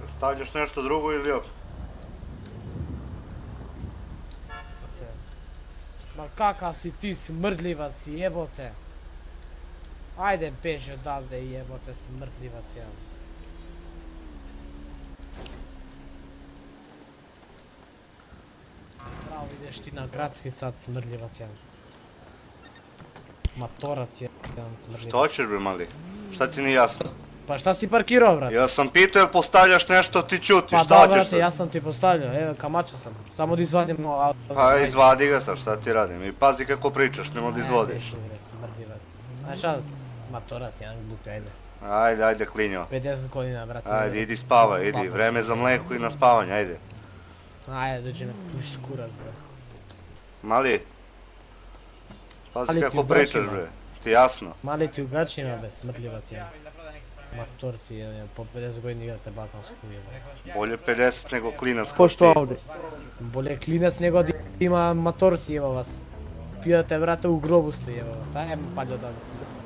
Stavljaš nešto drugo ili op? Ma kakav si ti, smrdljiva si, jebote. Ajde beži odavde, jebote, smrdljiva si, jebote. Bravo, ideš ti na gradski sad, smrdljivac jedan. Matorac jedan smrdljivac. Što hoćeš bre mali? Šta ti nije jasno? Pa šta si parkirao, brate? Ja sam pitao jel postavljaš nešto, ti čutiš, Pa šta da, hoćeš brate, sad? ja sam ti postavljao, evo, kamača sam. Samo da izvadim Pa izvadi ga sad, šta ti radim? I pazi kako pričaš, nemoj da izvodiš. Smrdljivac. Znaš šta, matorac jedan glupi, ajde. Ajde klinjo. 50 godina, brate. Ajde, idi spavaj, idi. Vreme za mleko i na spavanje, ajde. Ajde, dođi me pušiš kurac, bre. Mali. Pazi Mali ti kako u pričaš gaćima. bre. Ti jasno? Mali ti u gaćima, be, smrdljivac jedan. Matorci, jedan, po 50 godina igrate balkansku jebote. Bolje 50 nego klinac kao ti. Pošto ovdje? Bolje klinac nego da ima matorci, jebo vas. Pijate, brate, u grobu ste, jebo vas. Ajme, paljo da mi smrti.